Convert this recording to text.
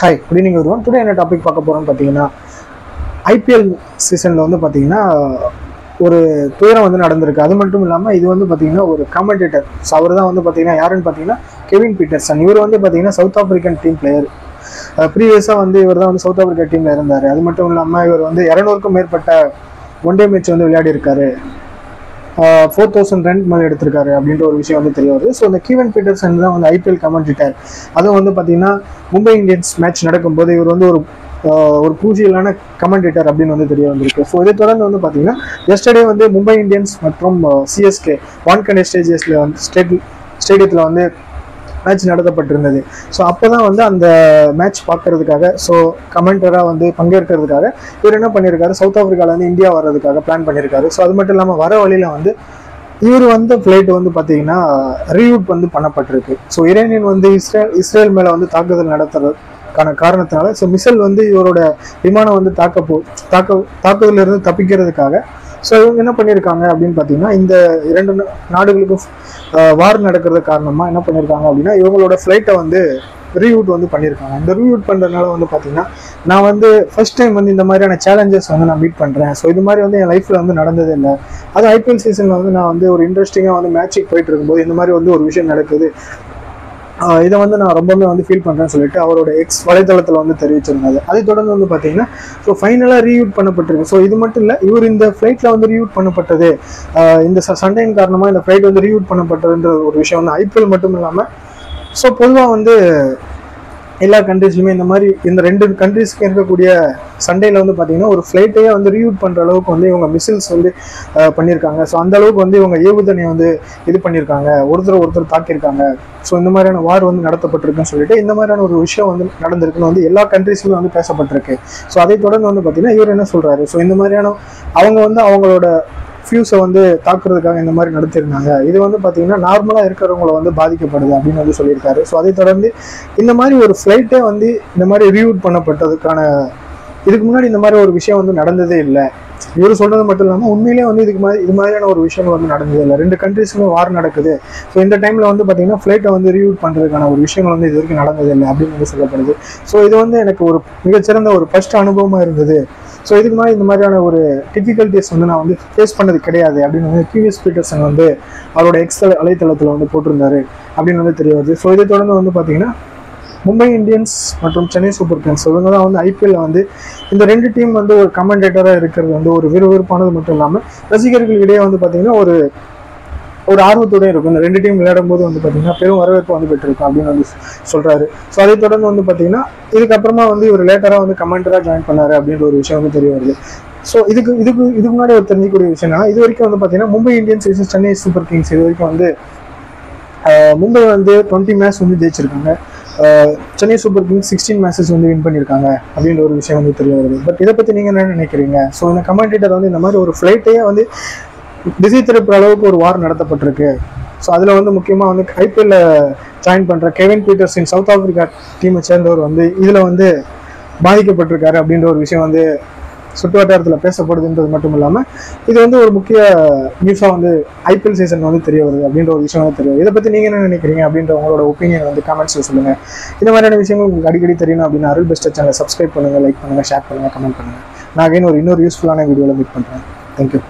Hi, good evening everyone. Today என்ன topic பார்க்க போறோம்னு பார்த்தீங்கன்னா ஐபிஎல் சீசன்ல வந்து பார்த்தீங்கன்னா ஒரு துயரம் வந்து நடந்திருக்கு. அது மட்டும் இல்லாமல் இது வந்து பார்த்தீங்கன்னா ஒரு கமெண்டேட்டர். ஸோ அவர் தான் வந்து பார்த்தீங்கன்னா யாருன்னு பார்த்தீங்கன்னா கெவின் பீட்டர்சன். இவர் வந்து பார்த்தீங்கன்னா சவுத் ஆப்பிரிக்கன் டீம் பிளேயர். ப்ரீவியஸாக வந்து இவர் தான் வந்து சவுத் ஆப்பிரிக்கா டீமில் இருந்தார். அது மட்டும் இல்லாமல் இவர் வந்து 200க்கும் மேற்பட்ட ஒன் டே மேட்ச் வந்து விளையாடி இருக்காரு. 4000 ரன் மேலே எடுத்திருக்காரு அப்படின்ற ஒரு விஷயம் வந்து தெரிய வருது. ஸோ இந்த கெவின் பீட்டர்சன் தான் வந்து ஐபிஎல் கமெண்டேட்டர். அதுவும் வந்து பார்த்தீங்கன்னா மும்பை இந்தியன்ஸ் மேட்ச் நடக்கும்போது இவர் வந்து ஒரு குரூசியலான கமெண்டேட்டர் அப்படின்னு வந்து தெரிய வந்திருக்கு. ஸோ இதை தொடர்ந்து வந்து பார்த்தீங்கன்னா எஸ்டர்டே வந்து மும்பை இந்தியன்ஸ் மற்றும் சிஎஸ்கே வான்கடே ஸ்டேடியத்தில் வந்து மேட்ச் நடத்தப்பட்டிருந்தது. ஸோ அப்போ தான் வந்து அந்த மேட்ச் பார்க்கறதுக்காக ஸோ கமெண்டராக வந்து பங்கேற்கிறதுக்காக இவர் என்ன பண்ணியிருக்காரு, சவுத் ஆப்பிரிக்காவிலேருந்து இந்தியா வர்றதுக்காக பிளான் பண்ணியிருக்காரு. ஸோ அது மட்டும் இல்லாமல் வர வழியில் வந்து இவர் வந்து ஃப்ளைட் வந்து பார்த்தீங்கன்னா ரீரூட் வந்து பண்ணப்பட்டிருக்கு. ஸோ இரானியன் வந்து இஸ்ரேல் மேலே வந்து தாக்குதல் நடத்துறதுக்கான காரணத்தினால ஸோ மிசைல் வந்து இவரோட விமானம் வந்து தாக்குதலிருந்து தப்பிக்கிறதுக்காக ஸோ இவங்க என்ன பண்ணியிருக்காங்க அப்படின்னு பார்த்தீங்கன்னா இந்த இரண்டு நாடுகளுக்கும் வார் நடக்கிறது காரணமாக என்ன பண்ணியிருக்காங்க அப்படின்னா இவங்களோட ஃப்ளைட்டை வந்து ரீரூட் வந்து பண்ணியிருக்காங்க. இந்த ரீரூட் பண்ணுறதுனால வந்து பார்த்தீங்கன்னா நான் வந்து ஃபர்ஸ்ட் டைம் வந்து இந்த மாதிரியான சேலஞ்சஸ் வந்து நான் மீட் பண்ணுறேன். ஸோ இது மாதிரி வந்து என் லைஃப்பில் வந்து நடந்தது இல்லை. அது ஐபிஎல் சீசனில் வந்து நான் வந்து ஒரு இன்ட்ரெஸ்டிங்காக வந்து மேட்சுக்கு போயிட்டு இருக்கும்போது இந்த மாதிரி வந்து ஒரு விஷயம் நடக்குது, இதை வந்து நான் ரொம்பவே வந்து ஃபீல் பண்ணுறேன்னு சொல்லிட்டு அவரோட எக்ஸ் வலைதளத்தில் வந்து தெரிவிச்சிருந்தாரு. அதை தொடர்ந்து வந்து பார்த்தீங்கன்னா ஸோ ஃபைனலாக ரீயூட் பண்ணப்பட்டிருக்கு. ஸோ இது மட்டும் இல்லை, இவர் இந்த ஃப்ளைட்டில் வந்து ரீயூட் பண்ணப்பட்டது, இந்த சண்டையின் காரணமாக இந்த ஃப்ளைட் வந்து ரீயூட் பண்ணப்பட்டதுன்ற ஒரு விஷயம் வந்து ஐபிஎல் மட்டும் இல்லாமல் ஸோ பொதுவாக வந்து எல்லா கண்ட்ரீஸ்லையுமே இந்த மாதிரி இந்த ரெண்டு கண்ட்ரீஸ்க்கு இருக்கக்கூடிய சண்டையில் வந்து பார்த்தீங்கன்னா ஒரு ஃப்ளைட்டையே வந்து ரீயூட் பண்ணுற அளவுக்கு வந்து இவங்க மிசில்ஸ் வந்து பண்ணியிருக்காங்க. ஸோ அந்த அளவுக்கு வந்து இவங்க ஏவுதனையை வந்து இது பண்ணியிருக்காங்க, ஒருத்தர் தாக்கியிருக்காங்க. ஸோ இந்த மாதிரியான வார் வந்து நடத்தப்பட்டிருக்குன்னு சொல்லிட்டு இந்த மாதிரியான ஒரு விஷயம் வந்து நடந்திருக்குன்னு வந்து எல்லா கண்ட்ரீஸ்லையும் வந்து பேசப்பட்டிருக்கு. ஸோ அதை தொடர்ந்து வந்து பார்த்தீங்கன்னா இவர் என்ன சொல்கிறாரு, ஸோ இந்த மாதிரியான அவங்க வந்து அவங்களோட ஃபியூஸை வந்து தாக்குறதுக்காக இந்த மாதிரி நடத்திருந்தாங்க, இது வந்து பார்த்தீங்கன்னா நார்மலாக இருக்கிறவங்கள வந்து பாதிக்கப்படுது அப்படின்னு வந்து சொல்லியிருக்காரு. ஸோ அதை தொடர்ந்து இந்த மாதிரி ஒரு ஃப்ளைட்டே வந்து இந்த மாதிரி ரீரூட் பண்ணப்பட்டதுக்கான இதுக்கு முன்னாடி இந்த மாதிரி ஒரு விஷயம் வந்து நடந்ததே இல்லை. இவர் சொல்றது மட்டும் இல்லாமல் உண்மையிலே வந்து இது மாதிரியான ஒரு விஷயங்கள் வந்து நடந்தது இல்லை. ரெண்டு கண்ட்ரீஸுமே வார் நடக்குது. ஸோ இந்த டைமில் வந்து பார்த்தீங்கன்னா ஃப்ளைட்டை வந்து ரீரூட் பண்ணுறதுக்கான ஒரு விஷயங்கள் வந்து இது வரைக்கும் நடந்ததில்லை அப்படின்னு வந்து சொல்லப்படுது. ஸோ இது வந்து எனக்கு ஒரு மிகச்சிறந்த ஒரு ஃபர்ஸ்ட் அனுபவமாக இருந்தது. ஸோ இதுக்கு மாதிரி இந்த மாதிரியான ஒரு டிஃபிகல்ட்டிஸ் வந்து நான் வந்து ஃபேஸ் பண்ணது கிடையாது அப்படின்னு வந்து கெவின் பீட்டர்சன் வந்து அவரோட எக்ஸ் வலைத்தளத்தில் வந்து போட்டிருந்தாரு அப்படின்னு வந்து தெரிய வருது. ஸோ இதை தொடர்ந்து வந்து பார்த்தீங்கன்னா மும்பை இந்தியன்ஸ் மற்றும் சென்னை சூப்பர் கிங்ஸ் இவங்க தான் வந்து ஐபிஎல்ல வந்து இந்த ரெண்டு டீம் வந்து ஒரு கமெண்டேட்டராக இருக்கிறது வந்து ஒரு விறுவிறுப்பானது மட்டும் இல்லாமல் ரசிகர்களிடையே வந்து பார்த்தீங்கன்னா ஒரு ஆர்வத்தோடய இருக்கும். இந்த ரெண்டு டீம் விளையாடும் போது வந்து பார்த்தீங்கன்னா பெரும் வரவேற்பு வந்து பெற்றிருக்கும் அப்படின்னு வந்து சொல்கிறாரு. ஸோ அதை தொடர்ந்து வந்து பார்த்தீங்கன்னா இதுக்கப்புறமா வந்து இவர் லேட்டராக வந்து கமெண்டராக ஜாயின் பண்ணாரு அப்படின்ற ஒரு விஷயம் வந்து தெரிய வருது. ஸோ இதுக்கு முன்னாடி ஒரு தெரிஞ்சிக்கக்கூடிய விஷயம் என்னன்னா, இது வரைக்கும் வந்து பார்த்தீங்கன்னா Mumbai Indians vs Chennai super Kings இது வரைக்கும் வந்து மும்பை வந்து 20 மேட்ச் வந்து ஜெயிச்சிருக்காங்க, சென்னை சூப்பர் கிங்ஸ் 16 மேட்சஸ் வந்து வின் பண்ணியிருக்காங்க அப்படின்ற ஒரு விஷயம் வந்து தெரிய வருது. பட் இதை பற்றி நீங்கள் என்ன நினைக்கிறீங்க? ஸோ இந்த கமெண்டேட்டர் வந்து இந்த மாதிரி ஒரு ஃப்ளைட்டையே வந்து திசை திருப்புற அளவுக்கு ஒரு வார் நடத்தப்பட்டிருக்கு. ஸோ அதில் வந்து முக்கியமாக வந்து ஐபிஎல்ல ஜாயின் பண்ணுற கெவின் பீட்டர்சன் சவுத் ஆப்பிரிக்கா டீமை சேர்ந்தவர் வந்து இதில் வந்து பாதிக்கப்பட்டிருக்காரு அப்படின்ற ஒரு விஷயம் வந்து சுற்று வட்டாரத்தில் பேசப்படுதுன்றது மட்டும் இல்லாமல் இது வந்து ஒரு முக்கிய நியூஸாக வந்து ஐபிஎல் சீசன் வந்து தெரிய வருது அப்படின்ற ஒரு விஷயம் வந்து தெரியும். இதை பற்றி நீங்கள் என்ன நினைக்கிறீங்க அப்படின்ற உங்களோட ஒப்பீனியன் வந்து கமெண்ட்ஸில் சொல்லுங்கள். இந்த மாதிரியான விஷயங்கள் உங்களுக்கு அடிக்கடி தெரியணும் அப்படின்னா அருள் பெஸ்ட் சேனலை சப்ஸ்கிரைப் பண்ணுங்கள், லைக் பண்ணுங்கள், ஷேர் பண்ணுங்கள், கமெண்ட் பண்ணுங்கள். நான் இன்னொரு யூஸ்ஃபுல்லான வீடியோவில் மீட் பண்ணுறேன். தேங்க்யூ.